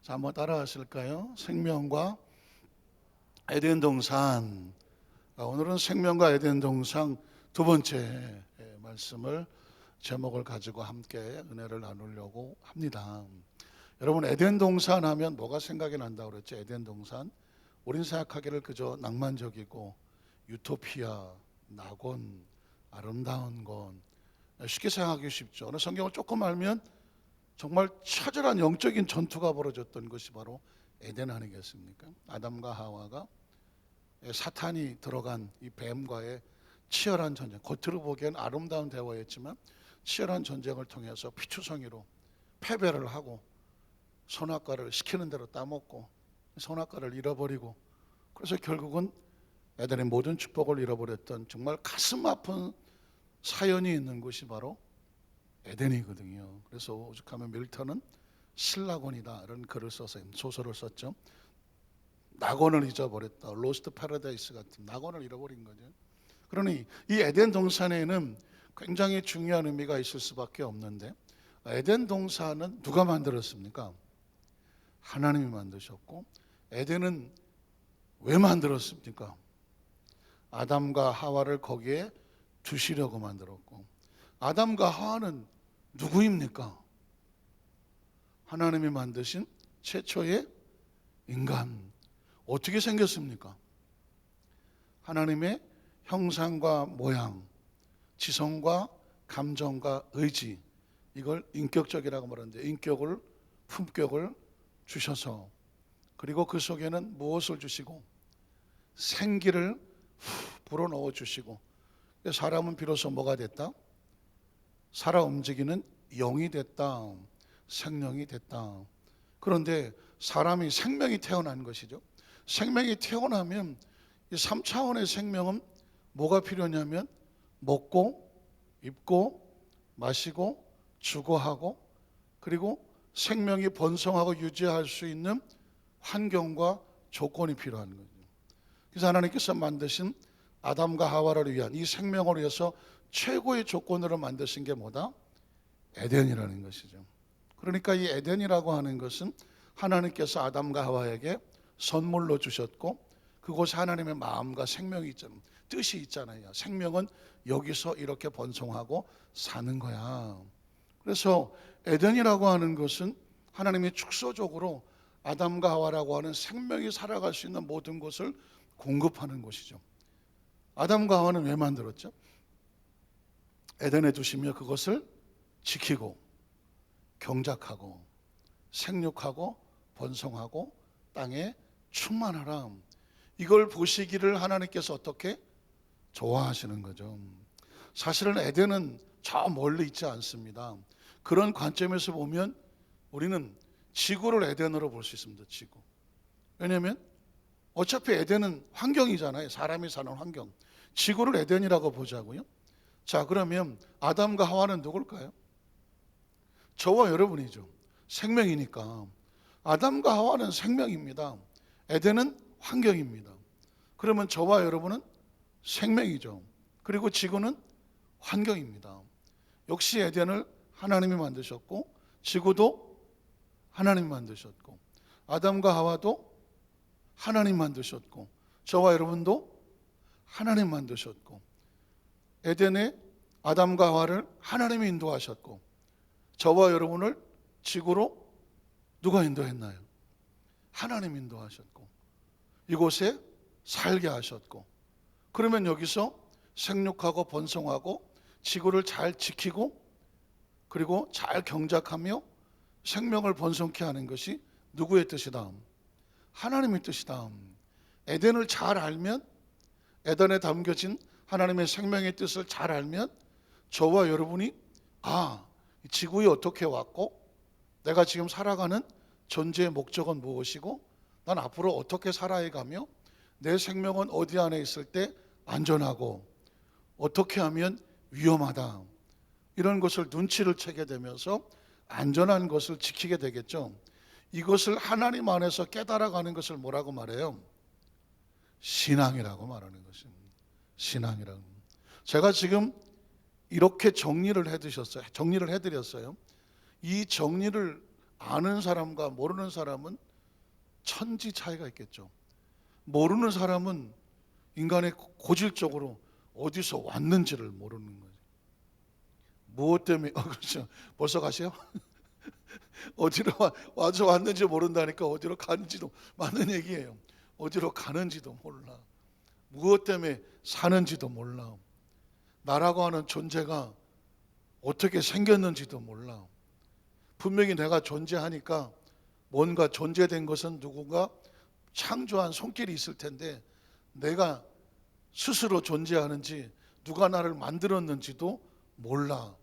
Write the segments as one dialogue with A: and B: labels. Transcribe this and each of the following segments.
A: 자, 한번 따라하실까요? 생명과 에덴 동산. 오늘은 생명과 에덴 동산 두 번째 말씀을 제목을 가지고 함께 은혜를 나누려고 합니다. 여러분, 에덴 동산 하면 뭐가 생각이 난다고 그랬죠? 에덴 동산. 우린 생각하기를 그저 낭만적이고 유토피아, 낙원, 아름다운 곳, 쉽게 생각하기 쉽죠. 오늘 성경을 조금 알면 정말 처절한 영적인 전투가 벌어졌던 것이 바로 에덴 아니겠습니까? 아담과 하와가 사탄이 들어간 이 뱀과의 치열한 전쟁, 겉으로 보기엔 아름다운 대화였지만 치열한 전쟁을 통해서 피투성이로 패배를 하고 선악과를 시키는 대로 따먹고 선악과를 잃어버리고, 그래서 결국은 에덴의 모든 축복을 잃어버렸던 정말 가슴 아픈 사연이 있는 곳이 바로 에덴이거든요. 그래서 오죽하면 밀턴은 신낙원이다 이런 글을 써서 소설을 썼죠. 낙원을 잊어버렸다, 로스트 패러다이스 같은 낙원을 잃어버린 거죠. 그러니 이 에덴 동산에는 굉장히 중요한 의미가 있을 수밖에 없는데, 에덴 동산은 누가 만들었습니까? 하나님이 만드셨고, 에덴은 왜 만들었습니까? 아담과 하와를 거기에 두시려고 만들었고, 아담과 하와는 누구입니까? 하나님이 만드신 최초의 인간. 어떻게 생겼습니까? 하나님의 형상과 모양, 지성과 감정과 의지, 이걸 인격적이라고 말하는데, 인격을, 품격을 주셔서, 그리고 그 속에는 무엇을 주시고 생기를 불어넣어 주시고, 사람은 비로소 뭐가 됐다? 살아 움직이는 영이 됐다, 생명이 됐다. 그런데 사람이 생명이 태어난 것이죠. 생명이 태어나면 이 3차원의 생명은 뭐가 필요냐면 먹고 입고 마시고 주거하고, 그리고 생명이 번성하고 유지할 수 있는 환경과 조건이 필요한 거죠. 그래서 하나님께서 만드신 아담과 하와를 위한 이 생명을 위해서 최고의 조건으로 만드신 게 뭐다? 에덴이라는 것이죠. 그러니까 이 에덴이라고 하는 것은 하나님께서 아담과 하와에게 선물로 주셨고, 그곳에 하나님의 마음과 생명이 있잖아요. 뜻이 있잖아요. 생명은 여기서 이렇게 번성하고 사는 거야. 그래서 에덴이라고 하는 것은 하나님이 축소적으로 아담과 하와라고 하는 생명이 살아갈 수 있는 모든 것을 공급하는 곳이죠. 아담과 하와는 왜 만들었죠? 에덴에 두시며 그것을 지키고 경작하고 생육하고 번성하고 땅에 충만하라. 이걸 보시기를 하나님께서 어떻게 좋아하시는 거죠. 사실은 에덴은 저 멀리 있지 않습니다. 그런 관점에서 보면 우리는 지구를 에덴으로 볼 수 있습니다. 지구. 왜냐하면 어차피 에덴은 환경이잖아요. 사람이 사는 환경. 지구를 에덴이라고 보자고요. 자, 그러면 아담과 하와는 누굴까요? 저와 여러분이죠. 생명이니까. 아담과 하와는 생명입니다. 에덴은 환경입니다. 그러면 저와 여러분은 생명이죠. 그리고 지구는 환경입니다. 역시 에덴을 하나님이 만드셨고, 지구도 하나님이 만드셨고, 아담과 하와도 하나님 만드셨고, 저와 여러분도 하나님 만드셨고, 에덴에 아담과 하와를 하나님이 인도하셨고, 저와 여러분을 지구로 누가 인도했나요? 하나님 인도하셨고, 이곳에 살게 하셨고, 그러면 여기서 생육하고 번성하고 지구를 잘 지키고 그리고 잘 경작하며 생명을 번성케 하는 것이 누구의 뜻이다? 하나님의 뜻이다. 에덴을 잘 알면, 에덴에 담겨진 하나님의 생명의 뜻을 잘 알면 저와 여러분이 지구에 어떻게 왔고, 내가 지금 살아가는 존재의 목적은 무엇이고, 난 앞으로 어떻게 살아가며 내 생명은 어디 안에 있을 때 안전하고 어떻게 하면 위험하다, 이런 것을 눈치를 채게 되면서 안전한 것을 지키게 되겠죠. 이것을 하나님 안에서 깨달아가는 것을 뭐라고 말해요? 신앙이라고 말하는 것입니다. 신앙이라고. 제가 지금 이렇게 정리를 해드렸어요. 이 정리를 아는 사람과 모르는 사람은 천지 차이가 있겠죠. 모르는 사람은 인간의 고질적으로 어디서 왔는지를 모르는 거죠. 무엇 때문에 그렇죠. 벌써 가세요? 어디로 와서 왔는지 모른다니까 어디로 가는지도 맞는 얘기예요. 어디로 가는지도 몰라. 무엇 때문에 사는지도 몰라. 나라고 하는 존재가 어떻게 생겼는지도 몰라. 분명히 내가 존재하니까 뭔가 존재된 것은 누군가 창조한 손길이 있을 텐데 내가 스스로 존재하는지 누가 나를 만들었는지도 몰라.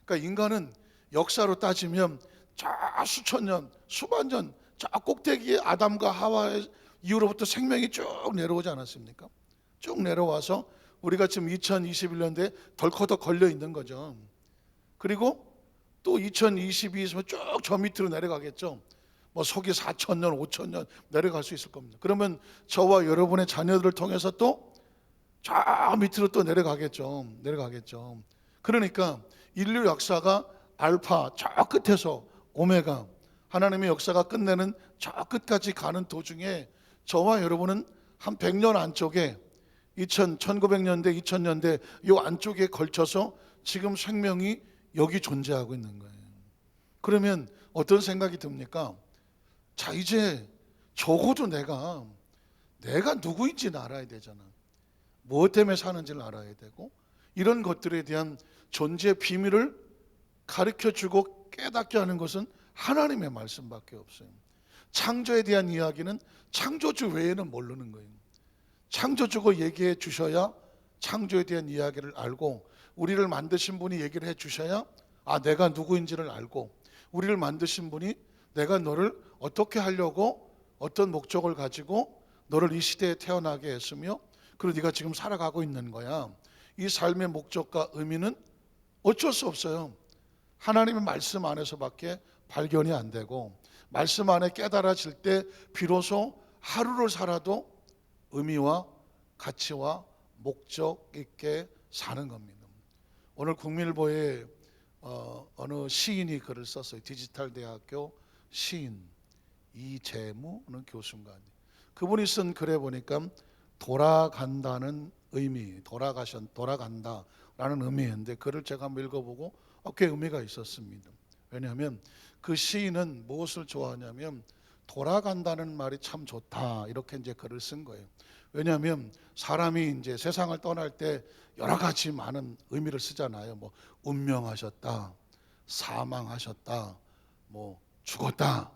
A: 그러니까 인간은 역사로 따지면 저 수천 년, 수만 년, 저 꼭대기에 아담과 하와의 이후로부터 생명이 쭉 내려오지 않았습니까? 쭉 내려와서 우리가 지금 2021년대에 덜커덕 걸려 있는 거죠. 그리고 또 2022에서 쭉 저 밑으로 내려가겠죠. 뭐 속이 4,000년, 5,000년 내려갈 수 있을 겁니다. 그러면 저와 여러분의 자녀들을 통해서 또 저 밑으로 또 내려가겠죠. 내려가겠죠. 그러니까 인류 역사가 알파 저 끝에서 오메가 하나님의 역사가 끝내는 저 끝까지 가는 도중에 저와 여러분은 한 100년 안쪽에 1900년대, 2000년대 이 안쪽에 걸쳐서 지금 생명이 여기 존재하고 있는 거예요. 그러면 어떤 생각이 듭니까? 자, 이제 적어도 내가 누구인지는 알아야 되잖아. 무엇 때문에 사는지를 알아야 되고 이런 것들에 대한 존재 비밀을 가르쳐주고 깨닫게 하는 것은 하나님의 말씀밖에 없어요. 창조에 대한 이야기는 창조주 외에는 모르는 거예요. 창조주가 얘기해 주셔야 창조에 대한 이야기를 알고 우리를 만드신 분이 얘기를 해 주셔야 내가 누구인지를 알고 우리를 만드신 분이 내가 너를 어떻게 하려고 어떤 목적을 가지고 너를 이 시대에 태어나게 했으며 그리고 네가 지금 살아가고 있는 거야. 이 삶의 목적과 의미는 어쩔 수 없어요. 하나님의 말씀 안에서밖에 발견이 안 되고 말씀 안에 깨달아질 때 비로소 하루를 살아도 의미와 가치와 목적 있게 사는 겁니다. 오늘 국민일보에 어느 시인이 글을 썼어요. 디지털 대학교 시인 이재무는 교수인가. 그분이 쓴 글에 보니까 돌아간다는 의미, 돌아간다라는 의미인데 글을 제가 한번 읽어보고 꽤 의미가 있었습니다. 왜냐하면 그 시인은 무엇을 좋아하냐면 돌아간다는 말이 참 좋다 이렇게 이제 글을 쓴 거예요. 왜냐하면 사람이 이제 세상을 떠날 때 여러 가지 많은 의미를 쓰잖아요. 뭐 운명하셨다, 사망하셨다, 뭐 죽었다,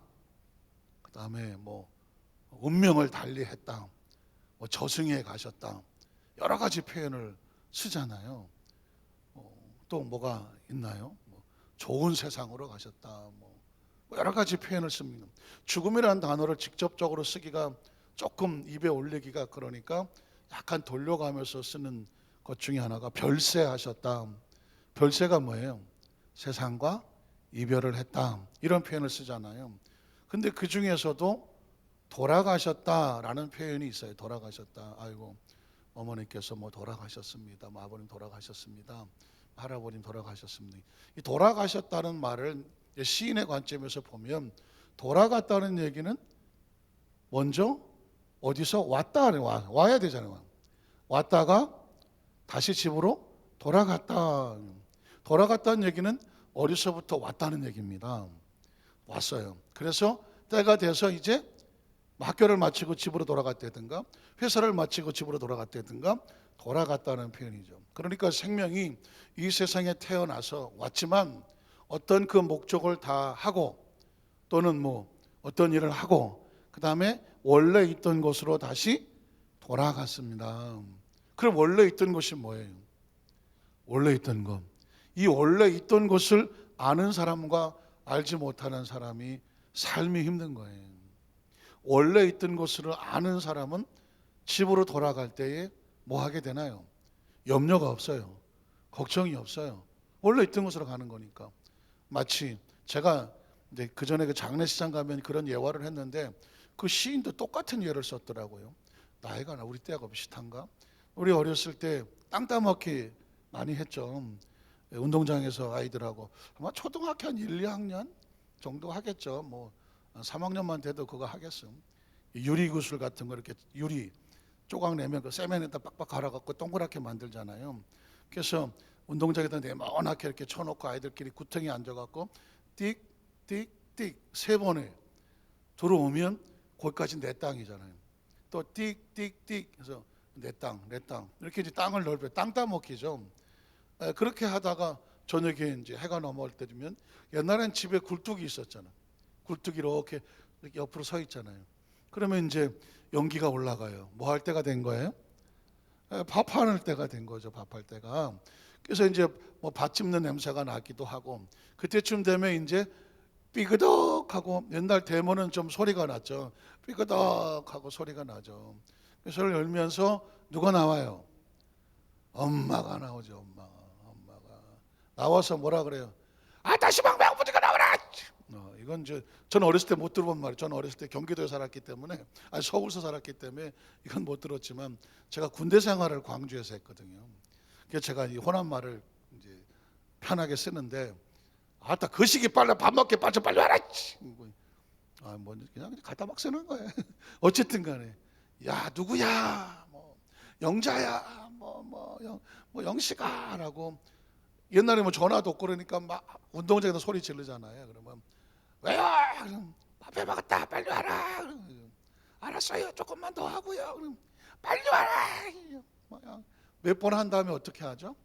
A: 그 다음에 뭐 운명을 달리했다, 뭐 저승에 가셨다, 여러 가지 표현을 쓰잖아요. 또 뭐가 있나요? 뭐 좋은 세상으로 가셨다, 뭐 여러 가지 표현을 씁니다. 죽음이라는 단어를 직접적으로 쓰기가 조금 입에 올리기가 그러니까 약간 돌려가면서 쓰는 것 중에 하나가 별세하셨다. 별세가 뭐예요? 세상과 이별을 했다 이런 표현을 쓰잖아요. 근데 그 중에서도 돌아가셨다라는 표현이 있어요. 돌아가셨다. 아이고 어머니께서 뭐 돌아가셨습니다. 뭐 아버님 돌아가셨습니다. 할아버님 돌아가셨습니다. 이 돌아가셨다는 말을 시인의 관점에서 보면 돌아갔다는 얘기는 먼저 어디서 와야 되잖아요. 왔다가 다시 집으로 돌아갔다는 얘기는 어디서부터 왔다는 얘기입니다. 왔어요. 그래서 때가 돼서 이제 학교를 마치고 집으로 돌아갔다든가 회사를 마치고 집으로 돌아갔다든가 돌아갔다는 표현이죠. 그러니까 생명이 이 세상에 태어나서 왔지만 어떤 그 목적을 다 하고 또는 뭐 어떤 일을 하고 그 다음에 원래 있던 곳으로 다시 돌아갔습니다. 그럼 원래 있던 곳이 뭐예요? 원래 있던 것. 이 원래 있던 곳을 아는 사람과 알지 못하는 사람이 삶이 힘든 거예요. 원래 있던 곳을 아는 사람은 집으로 돌아갈 때에 뭐 하게 되나요? 염려가 없어요. 걱정이 없어요. 원래 있던 곳으로 가는 거니까. 마치 제가 이제 그 전에 그 장례식장 가면 그런 예화를 했는데 그 시인도 똑같은 예를 썼더라고요. 나이가 우리 때하고 비슷한가? 우리 어렸을 때 땅 따먹기 많이 했죠. 운동장에서 아이들하고 아마 초등학교 한 1, 2학년 정도 하겠죠. 뭐 3학년만 돼도 그거 하겠어. 유리구슬 같은 거 이렇게 유리 조각 내면 그 세면에다 빡빡 갈아갖고 동그랗게 만들잖아요. 그래서 운동장에다 네모나게 이렇게 쳐놓고 아이들끼리 구덩이 앉아갖고 띡띡띡 세 번에 들어오면 거기까지 내 땅이잖아요. 또 띡띡띡 해서 내 땅 이렇게 이제 땅을 넓혀 땅 따먹기죠. 그렇게 하다가 저녁에 이제 해가 넘어올 때 되면 옛날엔 집에 굴뚝이 있었잖아. 굴뚝이 이렇게 옆으로 서 있잖아요. 그러면 이제 연기가 올라가요. 뭐 할 때가 된 거예요? 밥할 때가 된 거죠. 밥할 때가. 그래서 이제 뭐 밥 찝는 냄새가 나기도 하고 그때쯤 되면 이제 삐그덕하고 옛날 대모는 좀 소리가 났죠. 삐그덕하고 소리가 나죠. 그래서 열면서 누가 나와요? 엄마가 나오죠. 엄마가 나와서 뭐라 그래요? 다시 방배고프니까 나와라. 이건 저는 어렸을 때 못 들어본 말이에요. 저는 어렸을 때 경기도에 살았기 때문에 서울서 살았기 때문에 이건 못 들었지만 제가 군대 생활을 광주에서 했거든요. 그래서 제가 이 호남 말을 이제 편하게 쓰는데 그 시기 빨리 밥 먹게 빨리 와라. 뭐 그냥 갖다 막 쓰는 거예요. 어쨌든 간에 야 누구야 뭐 영자야 뭐 영식아라고 옛날에 뭐 전화도 없고 그러니까 막 운동장에서 소리 지르잖아요. 그러면 왜요? 그럼 밥해 먹었다 빨리 와라. 알았어요 조금만 더 하고요. 그럼 빨리 와라. 몇 번 한 다음에 어떻게 하죠?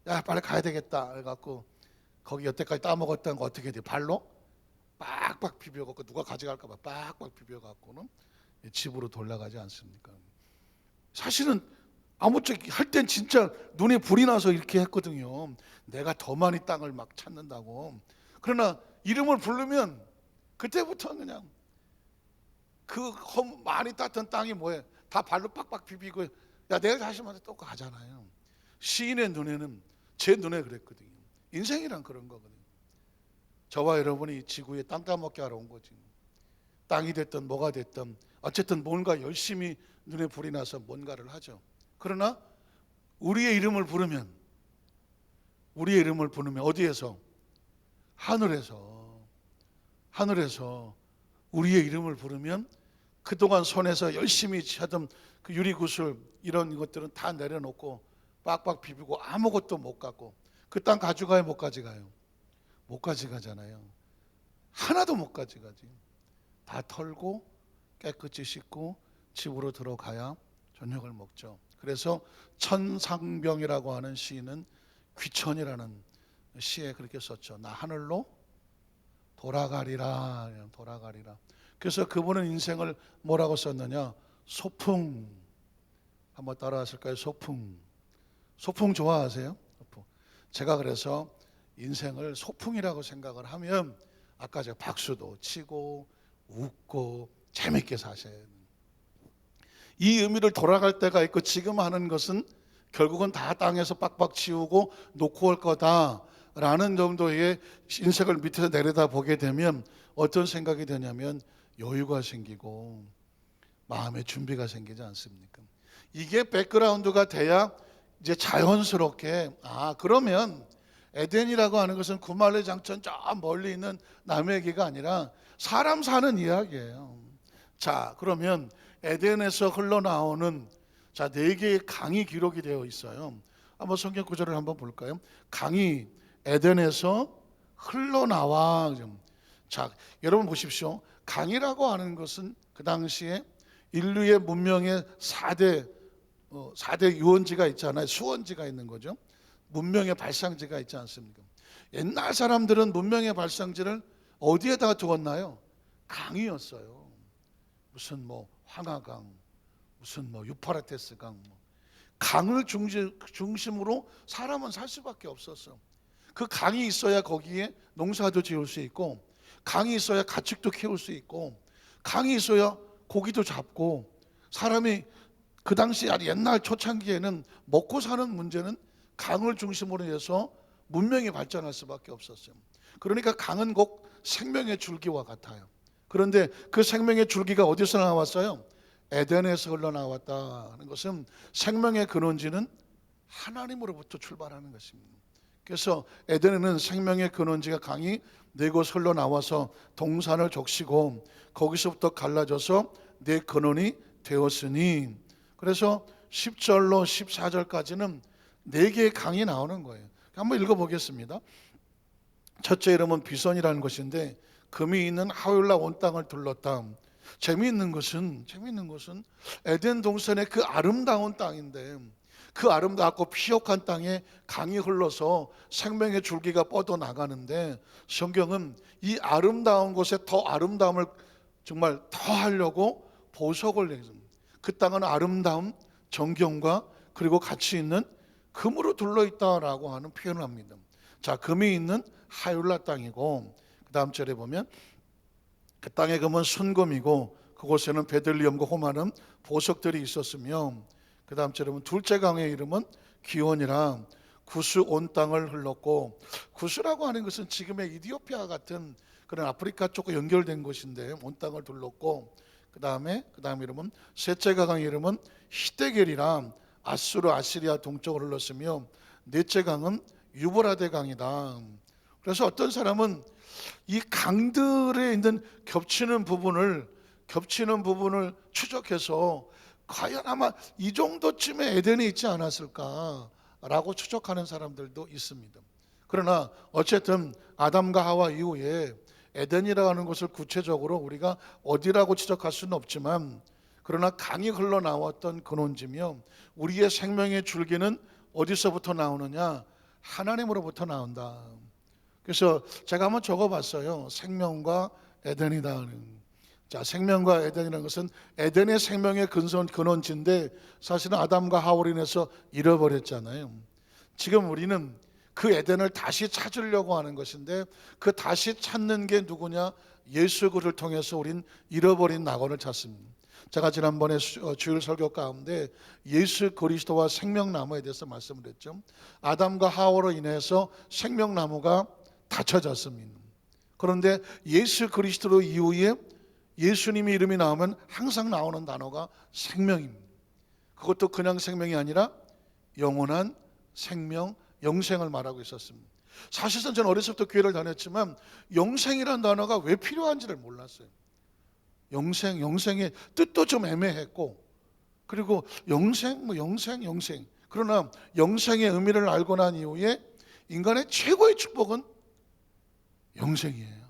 A: 야 빨리 가야 되겠다 해갖고 거기 여태까지 따먹었던 거 어떻게 돼? 발로 빡빡 비벼갖고 누가 가져갈까 봐 빡빡 비벼갖고는 집으로 돌아가지 않습니까? 사실은 아무쪼록 할 땐 진짜 눈에 불이 나서 이렇게 했거든요. 내가 더 많이 땅을 막 찾는다고. 그러나 이름을 부르면 그때부터는 그냥 그 많이 땄던 땅이 뭐예요? 다 발로 빡빡 비비고 야 내일 다시 만나 또 가잖아요. 시인의 눈에는 제 눈에 그랬거든요. 인생이란 그런 거거든요. 저와 여러분이 지구에 땅 따먹게 하러 온 거지. 땅이 됐든 뭐가 됐든 어쨌든 뭔가 열심히 눈에 불이 나서 뭔가를 하죠. 그러나 우리의 이름을 부르면 어디에서? 하늘에서 우리의 이름을 부르면 그동안 손에서 열심히 하던 그 유리구슬 이런 것들은 다 내려놓고 빡빡 비비고 아무것도 못 갖고 그 땅 가져가요? 못 가져가요? 못 가져가잖아요. 하나도 못 가져가지. 다 털고 깨끗이 씻고 집으로 들어가야 저녁을 먹죠. 그래서 천상병이라고 하는 시인은 귀천이라는 시에 그렇게 썼죠. 나 하늘로 돌아가리라. 그래서 그분은 인생을 뭐라고 썼느냐? 소풍. 한번 따라하실까요? 소풍 좋아하세요? 소풍. 제가 그래서 인생을 소풍이라고 생각을 하면 아까 제가 박수도 치고 웃고 재밌게 사셔야 돼요. 이 의미를 돌아갈 때가 있고 지금 하는 것은 결국은 다 땅에서 빡빡 치우고 놓고 올 거다라는 정도의 인생을 밑에서 내려다 보게 되면 어떤 생각이 되냐면 여유가 생기고 마음의 준비가 생기지 않습니까? 이게 백그라운드가 돼야 이제 자연스럽게 그러면 에덴이라고 하는 것은 구말레 장천 저 멀리 있는 남의 얘기가 아니라 사람 사는 이야기예요. 자, 그러면 에덴에서 흘러나오는 네 개의 강이 기록이 되어 있어요. 한번 성경 구절을 한번 볼까요? 강이 에덴에서 흘러나와. 자, 여러분 보십시오. 강이라고 하는 것은 그 당시에 인류의 문명의 4대 유원지가 있잖아요. 수원지가 있는 거죠. 문명의 발상지가 있지 않습니까? 옛날 사람들은 문명의 발상지를 어디에다가 두었나요? 강이었어요. 무슨 뭐 황하강, 무슨 뭐 유파라테스 강, 강을 중심으로 사람은 살 수밖에 없었어. 그 강이 있어야 거기에 농사도 지을 수 있고, 강이 있어야 가축도 키울 수 있고, 강이 있어야 고기도 잡고, 사람이 그 당시 옛날 초창기에는 먹고 사는 문제는 강을 중심으로 해서 문명이 발전할 수밖에 없었어요. 그러니까 강은 꼭 생명의 줄기와 같아요. 그런데 그 생명의 줄기가 어디서 나왔어요? 에덴에서 흘러나왔다는 것은 생명의 근원지는 하나님으로부터 출발하는 것입니다. 그래서 에덴에는 생명의 근원지가 강이 네 곳 흘러나와서 동산을 적시고 거기서부터 갈라져서 네 근원이 되었으니, 그래서 10절로 14절까지는 네 개의 강이 나오는 거예요. 한번 읽어보겠습니다. 첫째 이름은 비선이라는 것인데 금이 있는 하윌라 온 땅을 둘렀다. 재미있는 것은 에덴 동산의 그 아름다운 땅인데, 그 아름답고 피옥한 땅에 강이 흘러서 생명의 줄기가 뻗어 나가는데, 성경은 이 아름다운 곳에 더 아름다움을 정말 더 하려고 보석을 내줍니다. 그 땅은 아름다움, 정경과 그리고 가치 있는 금으로 둘러 있다라고 하는 표현을 합니다. 자, 금이 있는 하율라 땅이고, 그 다음 절에 보면 그 땅의 금은 순금이고 그곳에는 베들리엄과 호마는 보석들이 있었으며, 그 다음 절에 보면 둘째 강의 이름은 기온이라 구스 온 땅을 흘렀고, 구스라고 하는 것은 지금의 이디오피아 같은 그런 아프리카 쪽과 연결된 곳인데 온 땅을 둘렀고, 그 다음 이름은 셋째 강의 이름은 히데겔이라 아수르 아시리아 동쪽을 흘렀으며, 넷째 강은 유브라데 강이다. 그래서 어떤 사람은 이 강들에 있는 겹치는 부분을 추적해서 과연 아마 이 정도쯤에 에덴이 있지 않았을까라고 추적하는 사람들도 있습니다. 그러나 어쨌든 아담과 하와 이후에 에덴이라고 하는 것을 구체적으로 우리가 어디라고 추적할 수는 없지만, 그러나 강이 흘러나왔던 근원지며 우리의 생명의 줄기는 어디서부터 나오느냐? 하나님으로부터 나온다. 그래서 제가 한번 적어봤어요. 생명과 에덴이다. 자, 생명과 에덴이라는 것은 에덴의 생명의 근원지인데 사실은 아담과 하와로 인해서 잃어버렸잖아요. 지금 우리는 그 에덴을 다시 찾으려고 하는 것인데, 그 다시 찾는 게 누구냐? 예수 그리스도를 통해서 우린 잃어버린 낙원을 찾습니다. 제가 지난번에 주일 설교 가운데 예수 그리스도와 생명나무에 대해서 말씀을 했죠. 아담과 하와로 인해서 생명나무가 닫혀졌습니다. 그런데 예수 그리스도 이후에 예수님의 이름이 나오면 항상 나오는 단어가 생명입니다. 그것도 그냥 생명이 아니라 영원한 생명, 영생을 말하고 있었습니다. 사실상 저는 어렸을 때부터 교회를 다녔지만 영생이라는 단어가 왜 필요한지를 몰랐어요. 영생의 뜻도 좀 애매했고, 그리고 영생. 그러나 영생의 의미를 알고 난 이후에 인간의 최고의 축복은 영생이에요.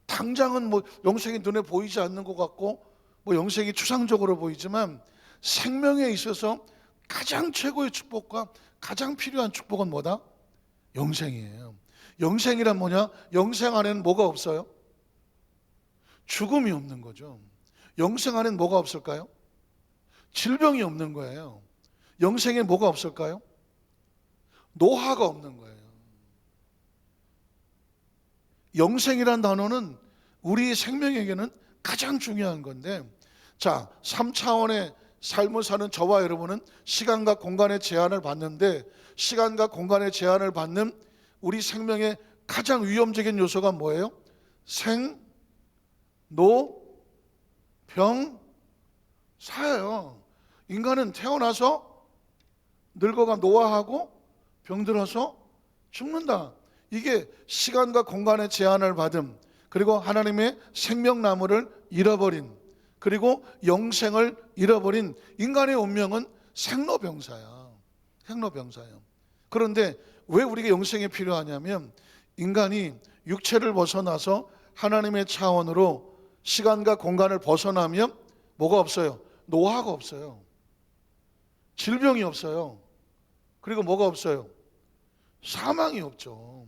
A: 당장은 영생이 눈에 보이지 않는 것 같고 영생이 추상적으로 보이지만, 생명에 있어서 가장 최고의 축복과 가장 필요한 축복은 뭐다? 영생이에요. 영생이란 뭐냐? 영생 안에는 뭐가 없어요? 죽음이 없는 거죠. 영생 안에는 뭐가 없을까요? 질병이 없는 거예요. 영생에 뭐가 없을까요? 노화가 없는 거예요. 영생이란 단어는 우리 생명에게는 가장 중요한 건데, 자, 3차원의 삶을 사는 저와 여러분은 시간과 공간의 제한을 받는데, 시간과 공간의 제한을 받는 우리 생명의 가장 위험적인 요소가 뭐예요? 생, 노, 병, 사예요. 인간은 태어나서 늙어가 노화하고 병들어서 죽는다. 이게 시간과 공간의 제한을 받음, 그리고 하나님의 생명나무를 잃어버린, 그리고 영생을 잃어버린 인간의 운명은 생로병사야. 그런데 왜 우리가 영생이 필요하냐면, 인간이 육체를 벗어나서 하나님의 차원으로 시간과 공간을 벗어나면 뭐가 없어요? 노화가 없어요. 질병이 없어요. 그리고 뭐가 없어요? 사망이 없죠.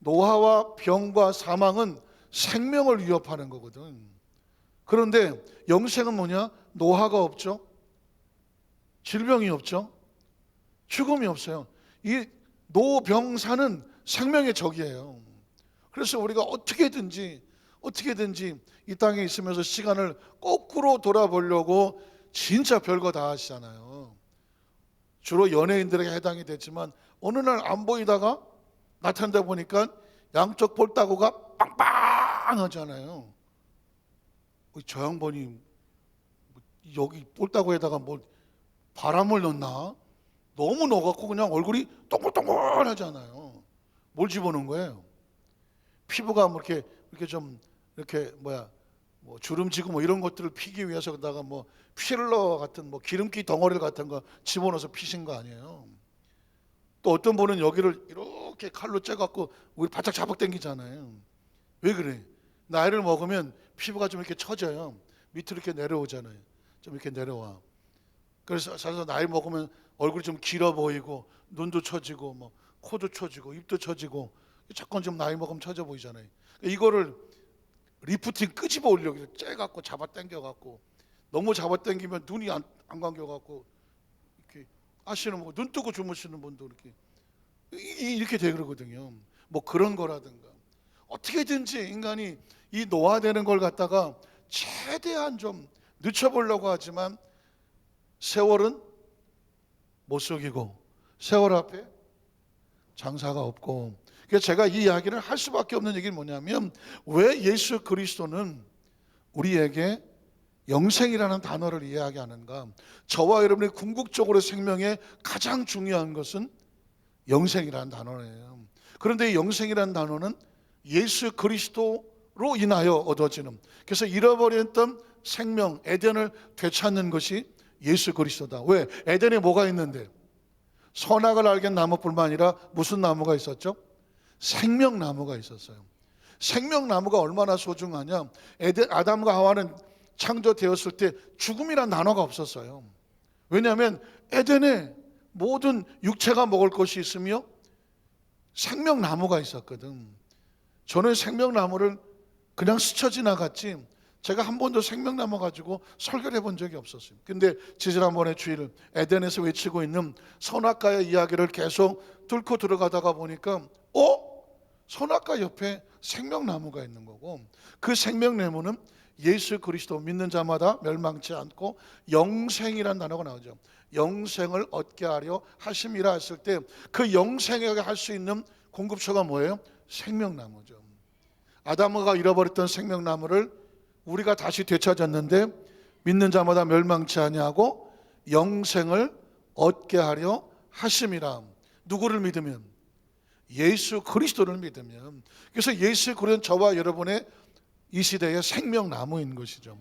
A: 노화와 병과 사망은 생명을 위협하는 거거든. 그런데 영생은 뭐냐? 노화가 없죠. 질병이 없죠. 죽음이 없어요. 이 노병사는 생명의 적이에요. 그래서 우리가 어떻게든지 이 땅에 있으면서 시간을 거꾸로 돌아보려고 진짜 별거 다 하시잖아요. 주로 연예인들에게 해당이 됐지만, 어느 날 안 보이다가 나타난다 보니까 양쪽 볼따구가 빵빵하잖아요. 저 양반이 여기 볼따구에다가 뭐 바람을 넣나? 너무 녹았고 그냥 얼굴이 동글동글하잖아요. 뭘 집어넣은 거예요? 피부가 뭐 이렇게 좀 이렇게 뭐 주름지고 뭐 이런 것들을 피기 위해서 그다가 뭐 필러 같은 뭐 기름기 덩어리 같은 거 집어넣어서 피신 거 아니에요. 또 어떤 분은 여기를 이렇게 칼로 째갖고 우리 바짝 잡아당기잖아요. 왜 그래? 나이를 먹으면 피부가 좀 이렇게 처져요. 밑으로 이렇게 내려오잖아요. 좀 이렇게 내려와. 그래서 사실 나이 먹으면 얼굴이 좀 길어 보이고 눈도 처지고 뭐 코도 처지고 입도 처지고 자꾸 좀 나이 먹으면 처져 보이잖아요. 이거를 리프팅 끄집어 올려고 째갖고 잡아당겨갖고 너무 잡아당기면 눈이 안 감겨갖고 이렇게 아시는 분, 눈 뜨고 주무시는 분도 이렇게 되거든요. 뭐 그런 거라든가 어떻게든지 인간이 이 노화되는 걸 갖다가 최대한 좀 늦춰보려고 하지만 세월은 못 속이고 세월 앞에 장사가 없고, 그래서 제가 이 이야기를 할 수밖에 없는 얘기는 뭐냐면 왜 예수 그리스도는 우리에게 영생이라는 단어를 이야기하는가. 저와 여러분의 궁극적으로 생명에 가장 중요한 것은 영생이라는 단어예요. 그런데 이 영생이라는 단어는 예수 그리스도로 인하여 얻어지는, 그래서 잃어버렸던 생명 에덴을 되찾는 것이 예수 그리스도다. 왜? 에덴에 뭐가 있는데? 선악을 알게 나무뿐만 아니라 무슨 나무가 있었죠? 생명나무가 있었어요. 생명나무가 얼마나 소중하냐. 아담과 하와는 창조되었을 때 죽음이란 단어가 없었어요. 왜냐하면 에덴에 모든 육체가 먹을 것이 있으며 생명나무가 있었거든. 저는 생명나무를 그냥 스쳐 지나갔지 제가 한 번도 생명나무 가지고 설교를 해본 적이 없었어요. 근데 지지난번에 주일 에덴에서 외치고 있는 선악과의 이야기를 계속 뚫고 들어가다가 보니까 선악과 옆에 생명나무가 있는 거고, 그 생명나무는 예수 그리스도 믿는 자마다 멸망치 않고 영생이라는 단어가 나오죠. 영생을 얻게 하려 하심이라 했을 때 그 영생에게 할 수 있는 공급처가 뭐예요? 생명나무죠. 아담과 잃어버렸던 생명나무를 우리가 다시 되찾았는데 믿는 자마다 멸망치 아니하고 영생을 얻게 하려 하심이라. 누구를 믿으면? 예수 그리스도를 믿으면. 그래서 예수 그리스도는 저와 여러분의 이 시대의 생명나무인 것이죠.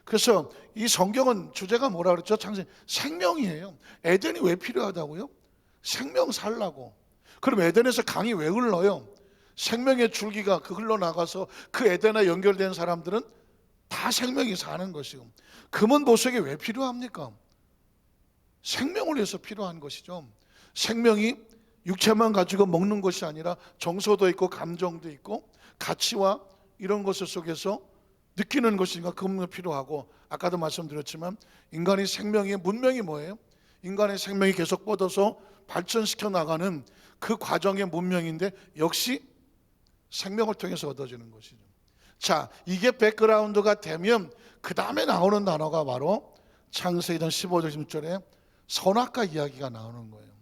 A: 그래서 이 성경은 주제가 뭐라 그랬죠? 창세기 생명이에요. 에덴이 왜 필요하다고요? 생명 살라고. 그럼 에덴에서 강이 왜 흘러요? 생명의 줄기가 흘러나가서 그 에덴에 연결된 사람들은 다 생명이 사는 것이고, 금은 보석이 왜 필요합니까? 생명을 위해서 필요한 것이죠. 생명이 육체만 가지고 먹는 것이 아니라 정서도 있고 감정도 있고 가치와 이런 것을 속에서 느끼는 것이니까 금은 필요하고, 아까도 말씀드렸지만 인간의 생명의 문명이 뭐예요? 인간의 생명이 계속 뻗어서 발전시켜 나가는 그 과정의 문명인데 역시 생명을 통해서 얻어지는 것이죠. 자, 이게 백그라운드가 되면 그 다음에 나오는 단어가 바로 창세기전 15절 16절에 선악과 이야기가 나오는 거예요.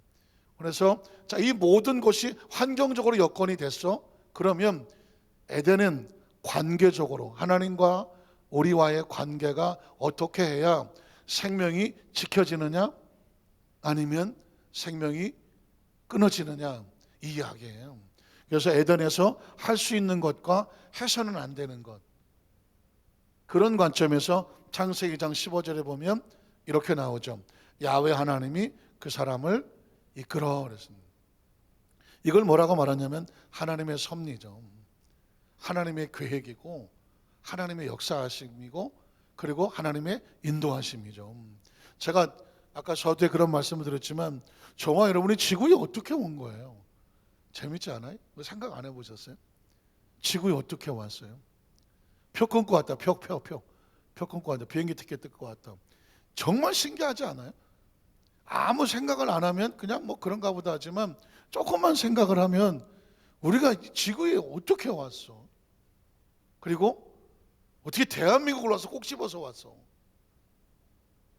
A: 그래서 자, 이 모든 것이 환경적으로 여건이 됐어. 그러면 에덴은 관계적으로 하나님과 우리와의 관계가 어떻게 해야 생명이 지켜지느냐 아니면 생명이 끊어지느냐, 이 이야기예요. 그래서 에덴에서 할 수 있는 것과 해서는 안 되는 것, 그런 관점에서 창세기 2장 15절에 보면 이렇게 나오죠. 야훼 하나님이 그 사람을 이끌어 그랬습니다. 이걸 뭐라고 말하냐면 하나님의 섭리죠. 하나님의 계획이고 하나님의 역사하심이고 그리고 하나님의 인도하심이죠. 제가 아까 서두에 그런 말씀을 드렸지만 저와 여러분이 지구에 어떻게 온 거예요? 재밌지 않아요? 생각 안 해보셨어요? 지구에 어떻게 왔어요? 표 끊고 왔다. 표 끊고 왔다. 비행기 티켓 뜯고 왔다. 정말 신기하지 않아요? 아무 생각을 안 하면 그냥 뭐 그런가 보다 하지만 조금만 생각을 하면 우리가 지구에 어떻게 왔어? 그리고 어떻게 대한민국을 와서 꼭 집어서 왔어?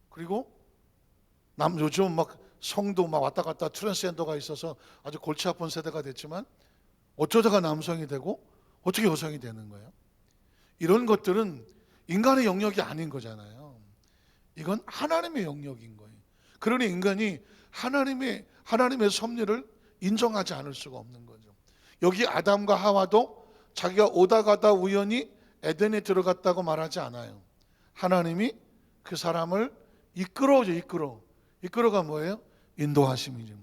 A: 그리고 요즘 막 성도 막 왔다 갔다 트랜스젠더가 있어서 아주 골치 아픈 세대가 됐지만 어쩌다가 남성이 되고 어떻게 여성이 되는 거예요? 이런 것들은 인간의 영역이 아닌 거잖아요. 이건 하나님의 영역인 거예요. 그러니 인간이 하나님의 섭리를 인정하지 않을 수가 없는 거죠. 여기 아담과 하와도 자기가 오다 가다 우연히 에덴에 들어갔다고 말하지 않아요. 하나님이 그 사람을 이끌어오죠. 이끌어가 뭐예요? 인도하심이죠.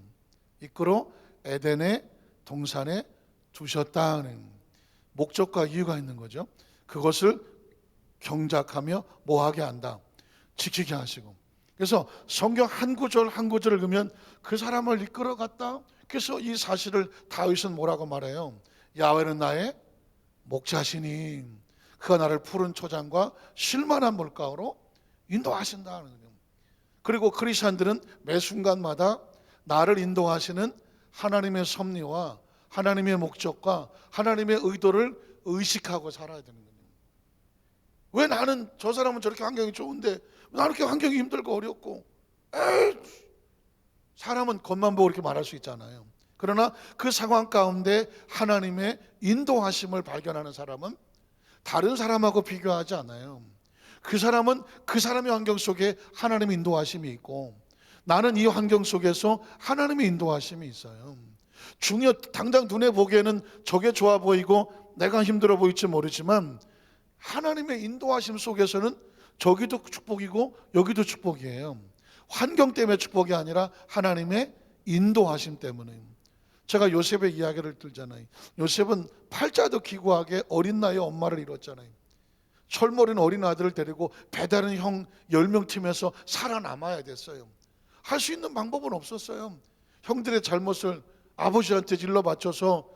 A: 이끌어 에덴의 동산에 두셨다는 목적과 이유가 있는 거죠. 그것을 경작하며 뭐하게 한다? 지키게 하시고. 그래서 성경 한 구절 한 구절을 보면 그 사람을 이끌어갔다. 그래서 이 사실을 다윗은 뭐라고 말해요? 야훼는 나의 목자시니 그가 나를 푸른 초장과 쉴만한 물가로 인도하신다는 거예요. 그리고 크리스천들은 매 순간마다 나를 인도하시는 하나님의 섭리와 하나님의 목적과 하나님의 의도를 의식하고 살아야 되는 거예요. 왜 나는 저 사람은 저렇게 환경이 좋은데 나는 이렇게 환경이 힘들고 어렵고, 에이, 사람은 겉만 보고 이렇게 말할 수 있잖아요. 그러나 그 상황 가운데 하나님의 인도하심을 발견하는 사람은 다른 사람하고 비교하지 않아요. 그 사람은 그 사람의 환경 속에 하나님의 인도하심이 있고, 나는 이 환경 속에서 하나님의 인도하심이 있어요. 당장 눈에 보기에는 저게 좋아 보이고 내가 힘들어 보일지 모르지만 하나님의 인도하심 속에서는 저기도 축복이고 여기도 축복이에요. 환경 때문에 축복이 아니라 하나님의 인도하심 때문에. 제가 요셉의 이야기를 들잖아요. 요셉은 팔자도 기구하게 어린 나이에 엄마를 잃었잖아요. 철머린 어린 아들을 데리고 배다른 형 10명 팀에서 살아남아야 됐어요. 할 수 있는 방법은 없었어요. 형들의 잘못을 아버지한테 질러 바쳐서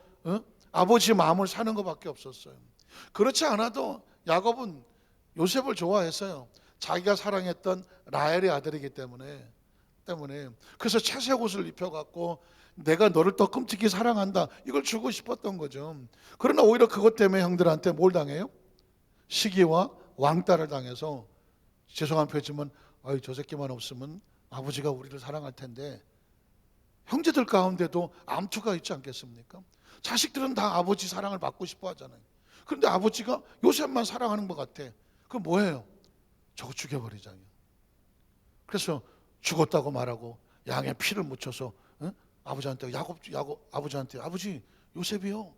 A: 아버지 마음을 사는 것밖에 없었어요. 그렇지 않아도 야곱은 요셉을 좋아했어요. 자기가 사랑했던 라헬의 아들이기 때문에. 그래서 채색 옷을 입혀갖고 내가 너를 더 끔찍히 사랑한다, 이걸 주고 싶었던 거죠. 그러나 오히려 그것 때문에 형들한테 뭘 당해요? 시기와 왕따를 당해서, 죄송한 표현이지만 저 새끼만 없으면 아버지가 우리를 사랑할 텐데, 형제들 가운데도 암투가 있지 않겠습니까? 자식들은 다 아버지 사랑을 받고 싶어 하잖아요. 그런데 아버지가 요셉만 사랑하는 것 같아. 그럼 뭐예요? 저거 죽여버리자요. 그래서 죽었다고 말하고 양에 피를 묻혀서 아버지한테 아버지한테, 아버지 요셉이요,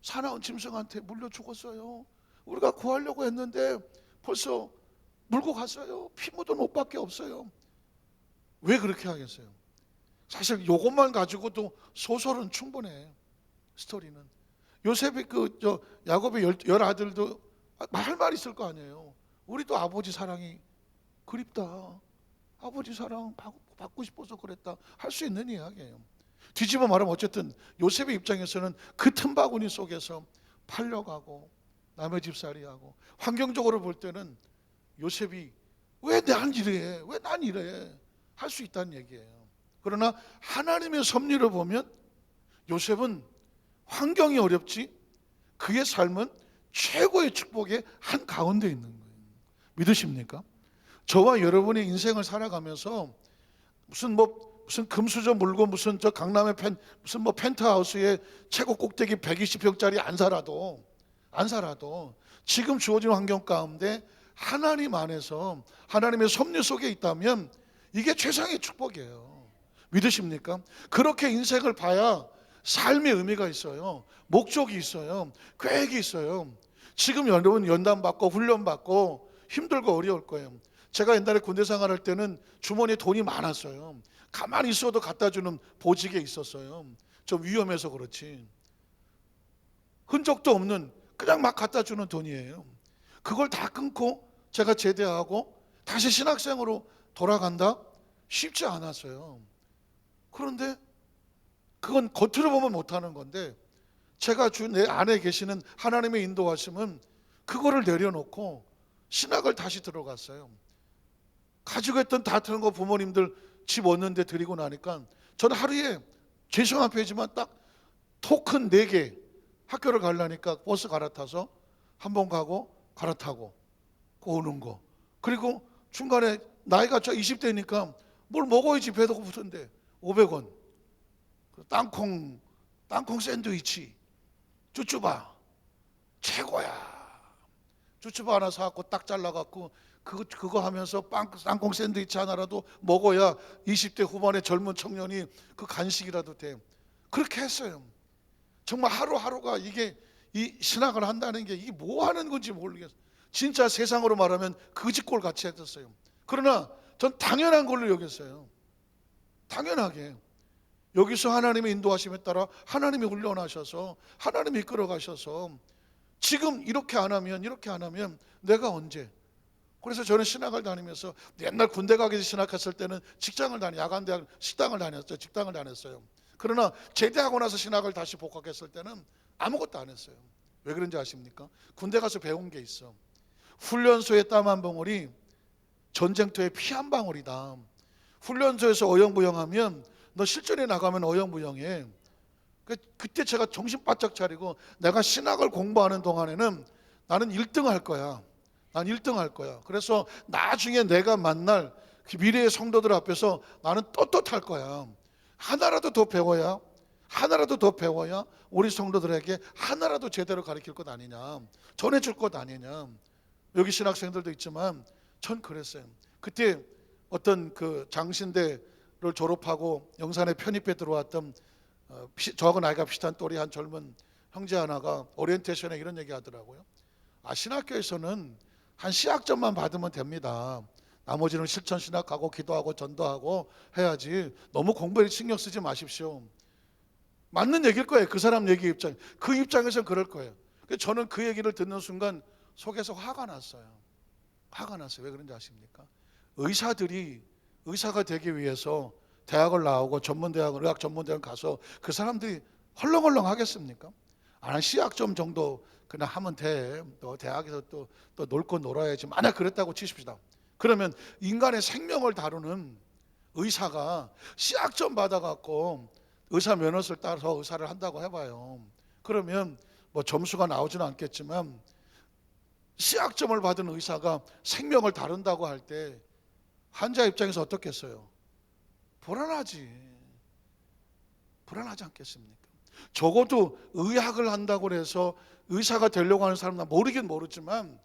A: 사나운 짐승한테 물려 죽었어요. 우리가 구하려고 했는데 벌써 물고 갔어요. 피 묻은 옷밖에 없어요. 왜 그렇게 하겠어요? 사실 이것만 가지고도 소설은 충분해. 스토리는. 요셉이 야곱의 열 아들도 할 말 있을 거 아니에요. 우리도 아버지 사랑이 그립다, 아버지 사랑 받고 싶어서 그랬다, 할 수 있는 이야기예요. 뒤집어 말하면 어쨌든 요셉의 입장에서는 그 틈바구니 속에서 팔려가고 남의 집살이하고, 환경적으로 볼 때는 요셉이 왜 난 이래, 왜 난 이래 할 수 있다는 얘기예요. 그러나 하나님의 섭리를 보면 요셉은 환경이 어렵지 그의 삶은 최고의 축복의 한 가운데 있는 거예요. 믿으십니까? 저와 여러분의 인생을 살아가면서 무슨 금수저 물고 무슨 저 강남의 무슨 펜트하우스에 최고 꼭대기 120평짜리 안 살아도 지금 주어진 환경 가운데 하나님 안에서 하나님의 섭리 속에 있다면 이게 최상의 축복이에요. 믿으십니까? 그렇게 인생을 봐야 삶의 의미가 있어요. 목적이 있어요. 계획이 있어요. 지금 여러분 연단받고 훈련받고 힘들고 어려울 거예요. 제가 옛날에 군대 생활할 때는 주머니에 돈이 많았어요. 가만히 있어도 갖다 주는 보직에 있었어요. 좀 위험해서 그렇지. 흔적도 없는 그냥 막 갖다 주는 돈이에요. 그걸 다 끊고 제가 제대하고 다시 신학생으로 돌아간다? 쉽지 않았어요. 그런데 그건 겉으로 보면 못하는 건데, 제가 내 안에 계시는 하나님의 인도하심은 그거를 내려놓고 신학을 다시 들어갔어요. 가지고 있던 다 트는 거 부모님들 집 왔는데 드리고 나니까 저는 하루에, 죄송한 표현이지만 딱 토큰 4개 학교를 가려니까 버스 갈아타서 한 번 가고 갈아타고 오는 거. 그리고 중간에 나이가 저 20대니까 뭘 먹어야지 배도 고픈데 500원 땅콩 샌드위치 쭈쭈바 최고야. 쭈쭈바 하나 사갖고 딱 잘라갖고 그거 하면서 땅콩 샌드위치 하나라도 먹어야 20대 후반의 젊은 청년이 그 간식이라도 돼. 그렇게 했어요. 정말 하루하루가 이게 이 신학을 한다는 게 이게 뭐 하는 건지 모르겠어요. 진짜 세상으로 말하면 거지꼴 같이 했었어요. 그러나 전 당연한 걸로 여겼어요. 당연하게. 여기서 하나님의 인도하심에 따라 하나님이 훈련하셔서 하나님이 이끌어가셔서 지금 이렇게 안 하면 내가 언제? 그래서 저는 신학을 다니면서 옛날 군대 가기 전에 신학했을 때는 야간대학 식당을 다녔어요. 직당을 다녔어요. 그러나 제대하고 나서 신학을 다시 복학했을 때는 아무것도 안 했어요. 왜 그런지 아십니까? 군대 가서 배운 게 있어. 훈련소의 땀 한 방울이 전쟁터의 피 한 방울이다. 훈련소에서 어영부영하면 너 실전에 나가면 어영부영해. 그때 제가 정신 바짝 차리고 내가 신학을 공부하는 동안에는 나는 1등 할 거야. 난 1등 할 거야. 그래서 나중에 내가 만날 그 미래의 성도들 앞에서 나는 떳떳할 거야. 하나라도 더 배워야 우리 성도들에게 하나라도 제대로 가르칠 것 아니냐, 전해줄 것 아니냐. 여기 신학생들도 있지만 전 그랬어요. 그때 어떤 그 장신대를 졸업하고 영산에 편입해 들어왔던 저하고 나이가 비슷한 또래 한 젊은 형제 하나가 오리엔테이션에 이런 얘기 하더라고요. 신학교에서는 한 C학점만 받으면 됩니다. 나머지는 실천 신학하고 기도하고 전도하고 해야지 너무 공부에 신경 쓰지 마십시오. 맞는 얘기일 거예요. 그 사람 얘기 그 입장에서 그럴 거예요. 저는 그 얘기를 듣는 순간 속에서 화가 났어요. 왜 그런지 아십니까? 의사가 되기 위해서 대학을 나오고 의학 전문대학 가서 그 사람들이 헐렁헐렁 하겠습니까? 한 C학점 정도 그냥 하면 돼. 또 대학에서 또 놀 거 놀아야지. 만약 그랬다고 치십시다. 그러면 인간의 생명을 다루는 의사가 C학점 받아갖고 의사 면허를 따서 의사를 한다고 해봐요. 그러면 뭐 점수가 나오지는 않겠지만 C학점을 받은 의사가 생명을 다룬다고 할 때 환자 입장에서 어떻겠어요? 불안하지 않겠습니까? 적어도 의학을 한다고 해서 의사가 되려고 하는 사람은 모르긴 모르지만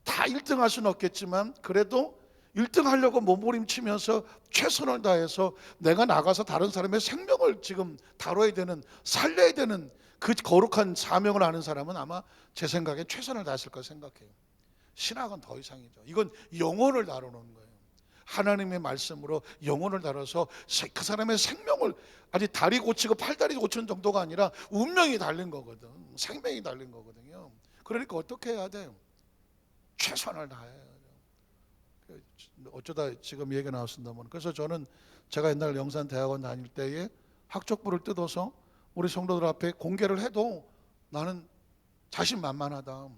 A: 다 1등 할 수는 없겠지만 그래도 1등 하려고 몸부림치면서 최선을 다해서 내가 나가서 다른 사람의 생명을 지금 다뤄야 되는, 살려야 되는 그 거룩한 사명을 아는 사람은 아마 제 생각에 최선을 다했을 거 생각해요. 신학은 더 이상이죠. 이건 영혼을 다루는 거예요. 하나님의 말씀으로 영혼을 다뤄서 그 사람의 생명을, 아니 다리 고치고 팔다리 고치는 정도가 아니라 운명이 달린 거거든. 생명이 달린 거거든요. 그러니까 어떻게 해야 돼요? 최선을 다해야 돼요. 어쩌다 지금 얘기가 나왔습니다만, 그래서 저는 제가 옛날 영산대학원 다닐 때에 학적부를 뜯어서 우리 성도들 앞에 공개를 해도 나는 자신만만하다.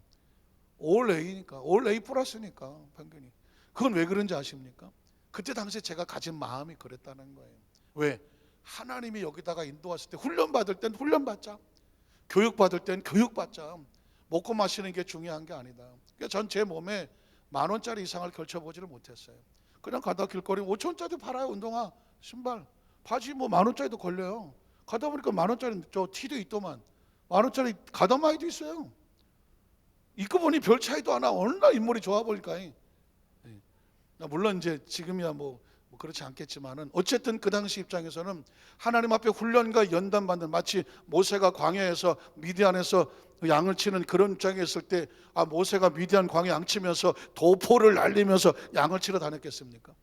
A: 올 A니까, 올 A 플러스니까 평균이. 그건 왜 그런지 아십니까? 그때 당시에 제가 가진 마음이 그랬다는 거예요. 왜? 하나님이 여기다가 인도했을 때 훈련받을 땐 훈련받자, 교육받을 땐 교육받자. 먹고 마시는 게 중요한 게 아니다. 그러니까 전 제 몸에 10,000원짜리 이상을 걸쳐보지를 못했어요. 그냥 가다 길거리 5,000원짜리도 팔아요. 운동화, 신발, 바지 뭐 10,000원짜리도 걸려요. 가다 보니까 10,000원짜리 저 티도 있더만 10,000원짜리 가다마이도 있어요. 입고 보니 별 차이도 안 나. 어느 날 인물이 좋아 보니까. 물론 이제 지금이야 뭐 그렇지 않겠지만은 어쨌든 그 당시 입장에서는 하나님 앞에 훈련과 연단받는, 마치 모세가 광야에서 미디안에서 양을 치는 그런 입장에 있을 때 모세가 미디안 광야 양 치면서 도포를 날리면서 양을 치러 다녔겠습니까?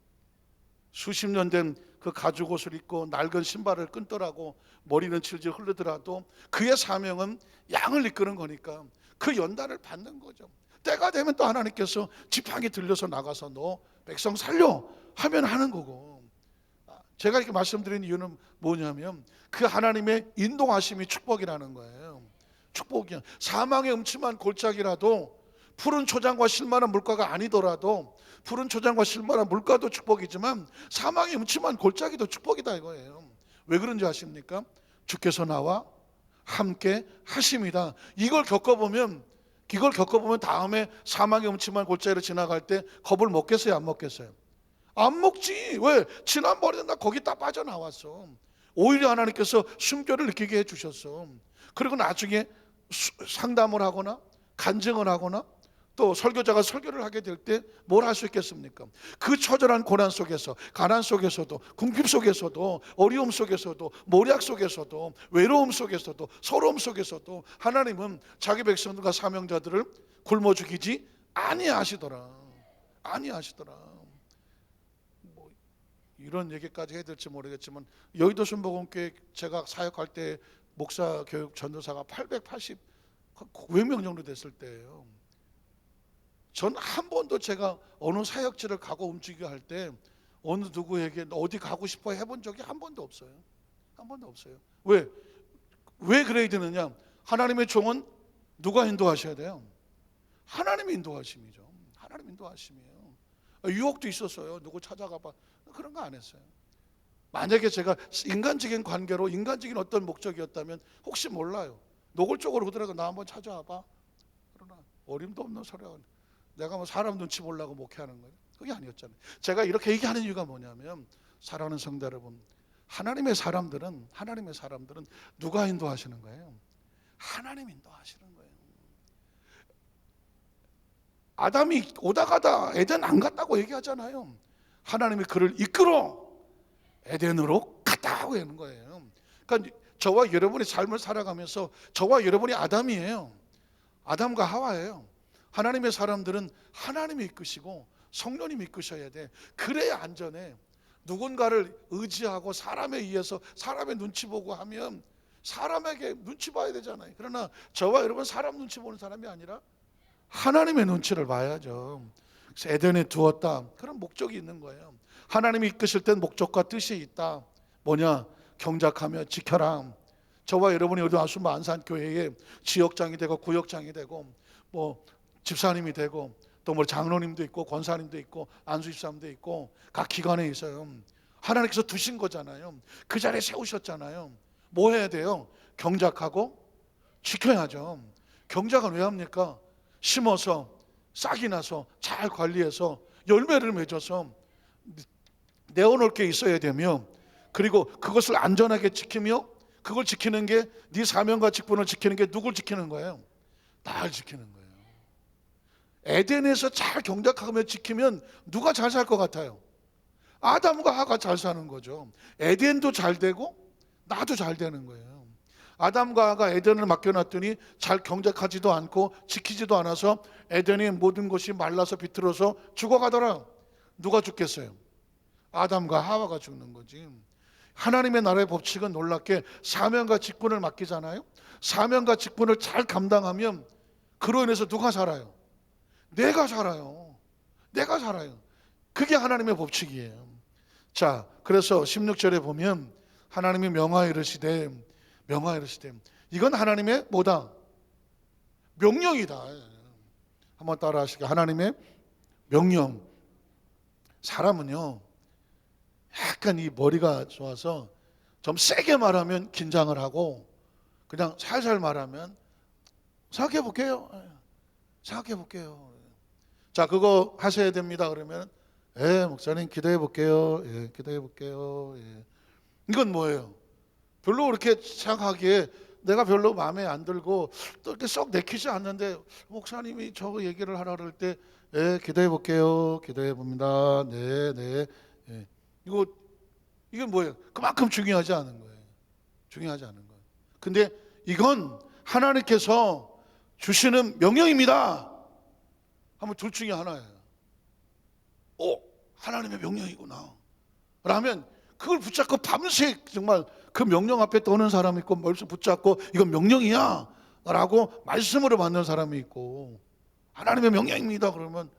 A: 수십 년 된 그 가죽 옷을 입고 낡은 신발을 끈더라고 머리는 질질 흐르더라도 그의 사명은 양을 이끄는 거니까 그 연단을 받는 거죠. 때가 되면 또 하나님께서 지팡이 들려서 나가서 너 백성 살려 하면 하는 거고. 제가 이렇게 말씀드리는 이유는 뭐냐면 그 하나님의 인도하심이 축복이라는 거예요. 축복이야. 사망의 음침한 골짜기라도 푸른 초장과 실만한 물가가 아니더라도, 푸른 초장과 실만한 물가도 축복이지만 사망의 음침한 골짜기도 축복이다 이거예요. 왜 그런지 아십니까? 주께서 나와 함께 하심이다. 이걸 겪어보면 다음에 사망의 음침한 골짜기를 지나갈 때 겁을 먹겠어요, 안 먹겠어요? 안 먹지. 왜? 지난번에 나 거기 딱 빠져나왔어. 오히려 하나님께서 숨결을 느끼게 해주셨어. 그리고 나중에 상담을 하거나 간증을 하거나 또 설교자가 설교를 하게 될 때 뭘 할 수 있겠습니까? 그 처절한 고난 속에서, 가난 속에서도, 궁핍 속에서도, 어려움 속에서도, 모략 속에서도, 외로움 속에서도, 서러움 속에서도 하나님은 자기 백성들과 사명자들을 굶어 죽이지 아니하시더라. 뭐 이런 얘기까지 해야 될지 모르겠지만, 여의도 순복음교회 제가 사역할 때 목사 교육 전도사가 900명정도 됐을 때예요. 전 한 번도 제가 어느 사역지를 가고 움직이게 할 때 어느 누구에게 어디 가고 싶어 해본 적이 한 번도 없어요. 한 번도 없어요. 왜 그래야 되느냐? 하나님의 종은 누가 인도하셔야 돼요? 하나님이 인도하심이죠. 하나님 인도하심이에요. 유혹도 있었어요. 누구 찾아가봐. 그런 거 안 했어요. 만약에 제가 인간적인 관계로 인간적인 어떤 목적이었다면 혹시 몰라요. 노골적으로 그러더라고. 나 한번 찾아와봐. 그러나 어림도 없는 소리야. 내가 뭐 사람 눈치 보려고 목회하는 거예요? 그게 아니었잖아요. 제가 이렇게 얘기하는 이유가 뭐냐면, 사랑하는 성도 여러분, 하나님의 사람들은 누가 인도하시는 거예요? 하나님 인도하시는 거예요. 아담이 오다 가다 에덴 안 갔다고 얘기하잖아요. 하나님이 그를 이끌어 에덴으로 갔다고 하는 거예요. 그러니까 저와 여러분의 삶을 살아가면서 저와 여러분이 아담이에요. 아담과 하와예요. 하나님의 사람들은 하나님이 이끄시고 성령님이 이끄셔야 돼. 그래야 안전해. 누군가를 의지하고 사람에 의해서 사람의 눈치 보고 하면 사람에게 눈치 봐야 되잖아요. 그러나 저와 여러분 사람 눈치 보는 사람이 아니라 하나님의 눈치를 봐야죠. 그래서 에덴에 두었다. 그런 목적이 있는 거예요. 하나님이 이끄실 땐 목적과 뜻이 있다. 뭐냐? 경작하며 지켜라. 저와 여러분이 우리 아수마 안산교회의 지역장이 되고 구역장이 되고 뭐 집사님이 되고 또 뭐 장로님도 있고 권사님도 있고 안수집사님도 있고 각 기관에 있어요. 하나님께서 두신 거잖아요. 그 자리에 세우셨잖아요. 뭐 해야 돼요? 경작하고 지켜야죠. 경작은 왜 합니까? 심어서 싹이 나서 잘 관리해서 열매를 맺어서 내어놓을 게 있어야 되며, 그리고 그것을 안전하게 지키며, 그걸 지키는 게 네 사명과 직분을 지키는 게 누굴 지키는 거예요? 날 지키는 거예요. 에덴에서 잘 경작하며 지키면 누가 잘 살 것 같아요? 아담과 하가 잘 사는 거죠. 에덴도 잘 되고 나도 잘 되는 거예요. 아담과 하가 에덴을 맡겨놨더니 잘 경작하지도 않고 지키지도 않아서 에덴의 모든 것이 말라서 비틀어서 죽어가더라. 누가 죽겠어요? 아담과 하와가 죽는 거지. 하나님의 나라의 법칙은 놀랍게 사명과 직분을 맡기잖아요. 사명과 직분을 잘 감당하면 그로 인해서 누가 살아요? 내가 살아요. 그게 하나님의 법칙이에요. 자, 그래서 16절에 보면 하나님이 명하여 이르시되 이건 하나님의 뭐다? 명령이다. 한번 따라 하시게. 하나님의 명령. 사람은요, 약간 이 머리가 좋아서 좀 세게 말하면 긴장을 하고 그냥 살살 말하면 생각해 볼게요. 자, 그거 하셔야 됩니다. 그러면 목사님 기도해 볼게요. 기도해 볼게요. 이건 뭐예요? 별로 그렇게 생각하기에 내가 별로 마음에 안 들고 또 이렇게 썩 내키지 않는데 목사님이 저 얘기를 하라 그럴 때 기도해 볼게요. 기도해 봅니다. 네. 이게 뭐예요? 그만큼 중요하지 않은 거예요. 근데 이건 하나님께서 주시는 명령입니다. 한번 둘 중에 하나예요. 하나님의 명령이구나 라면 그걸 붙잡고 밤새 정말 그 명령 앞에 떠는 사람이 있고, 머릿속 붙잡고 이건 명령이야 라고 말씀으로 받는 사람이 있고, 하나님의 명령입니다 그러면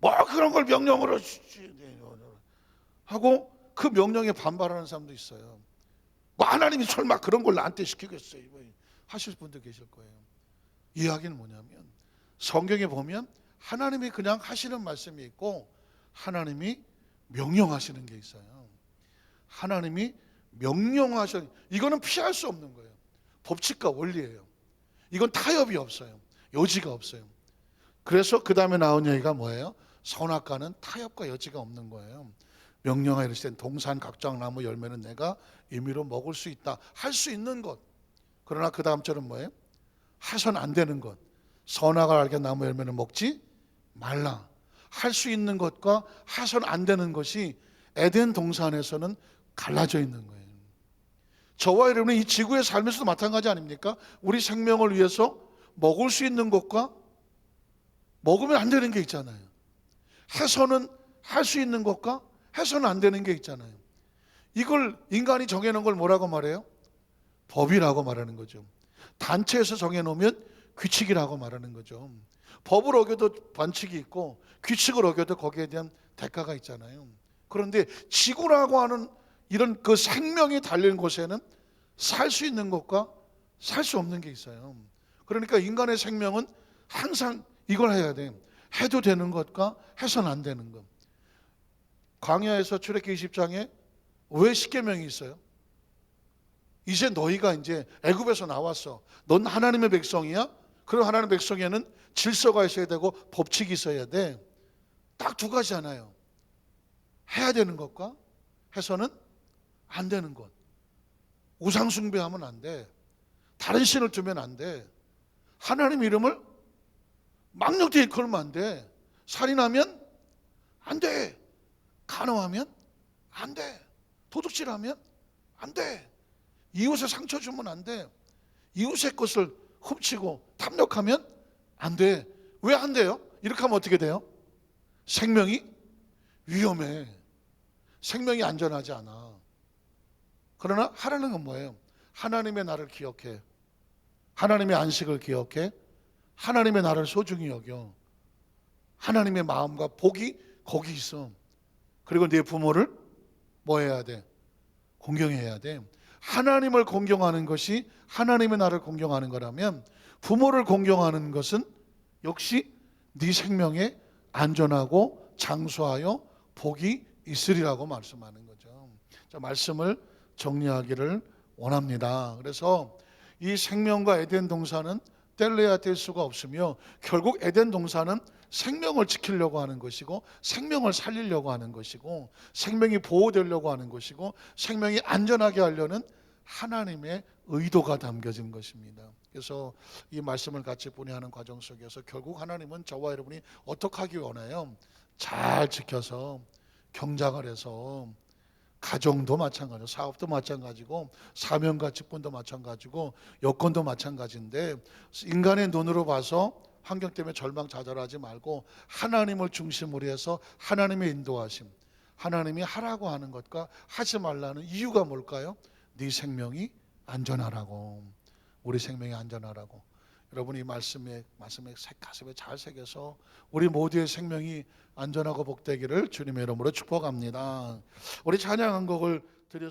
A: 뭐 그런 걸 명령으로 하고 그 명령에 반발하는 사람도 있어요. 뭐 하나님이 설마 그런 걸 나한테 시키겠어요 하실 분도 계실 거예요. 이야기는 뭐냐면, 성경에 보면 하나님이 그냥 하시는 말씀이 있고 하나님이 명령하시는 게 있어요. 하나님이 명령하시는, 이거는 피할 수 없는 거예요. 법칙과 원리예요. 이건 타협이 없어요. 여지가 없어요. 그래서 그 다음에 나온 얘기가 뭐예요? 선악과는 타협과 여지가 없는 거예요. 명령하여 이르시되 동산 각종 나무 열매는 내가 임의로 먹을 수 있다. 할 수 있는 것. 그러나 그 다음 절은 뭐예요? 해서는 안 되는 것. 선악을 알게 나무 열매는 먹지 말라. 할 수 있는 것과 해서는 안 되는 것이 에덴 동산에서는 갈라져 있는 거예요. 저와 여러분은 이 지구의 삶에서도 마찬가지 아닙니까? 우리 생명을 위해서 먹을 수 있는 것과 먹으면 안 되는 게 있잖아요. 해서는 할 수 있는 것과 해서는 안 되는 게 있잖아요. 이걸 인간이 정해놓은 걸 뭐라고 말해요? 법이라고 말하는 거죠. 단체에서 정해놓으면 규칙이라고 말하는 거죠. 법을 어겨도 반칙이 있고 규칙을 어겨도 거기에 대한 대가가 있잖아요. 그런데 지구라고 하는 이런 그 생명이 달린 곳에는 살 수 있는 것과 살 수 없는 게 있어요. 그러니까 인간의 생명은 항상 이걸 해야 돼. 해도 되는 것과 해서는 안 되는 것. 광야에서 출애굽기 20장에 왜 십계명이 있어요? 이제 너희가 이제 애굽에서 나왔어. 넌 하나님의 백성이야? 그럼 하나님의 백성에는 질서가 있어야 되고 법칙이 있어야 돼. 딱 두 가지잖아요. 해야 되는 것과 해서는 안 되는 것. 우상 숭배하면 안 돼. 다른 신을 두면 안 돼. 하나님 이름을 망령되이 걸면 안 돼. 살인하면 안 돼. 간음하면 안 돼. 도둑질하면 안 돼. 이웃에 상처 주면 안 돼. 이웃의 것을 훔치고 탐욕하면 안 돼. 왜 안 돼요? 이렇게 하면 어떻게 돼요? 생명이 위험해. 생명이 안전하지 않아. 그러나 하라는 건 뭐예요? 하나님의 나를 기억해. 하나님의 안식을 기억해. 하나님의 나를 소중히 여겨. 하나님의 마음과 복이 거기 있어. 그리고 네 부모를 뭐 해야 돼? 공경해야 돼. 하나님을 공경하는 것이 하나님의 나를 공경하는 거라면 부모를 공경하는 것은 역시 네 생명에 안전하고 장수하여 복이 있으리라고 말씀하는 거죠. 자, 말씀을 정리하기를 원합니다. 그래서 이 생명과 에덴 동산은 뗄래야 뗄 수가 없으며 결국 에덴 동산은 생명을 지키려고 하는 것이고 생명을 살리려고 하는 것이고 생명이 보호되려고 하는 것이고 생명이 안전하게 하려는 하나님의 의도가 담겨진 것입니다. 그래서 이 말씀을 같이 분해하는 과정 속에서 결국 하나님은 저와 여러분이 어떻게 하기 원해요? 잘 지켜서 경작을 해서 가정도 마찬가지고 사업도 마찬가지고 사명과 직분도 마찬가지고 여건도 마찬가지인데 인간의 눈으로 봐서 환경 때문에 절망좌절하지 말고 하나님을 중심으로 해서 하나님의 인도하심, 하나님이 하라고 하는 것과 하지 말라는 이유가 뭘까요? 네 생명이 안전하라고, 우리 생명이 안전하라고. 여러분이 이 말씀에 가슴에 잘 새겨서 우리 모두의 생명이 안전하고 복되기를 주님의 이름으로 축복합니다. 우리 찬양한 곡을 드렸습니다.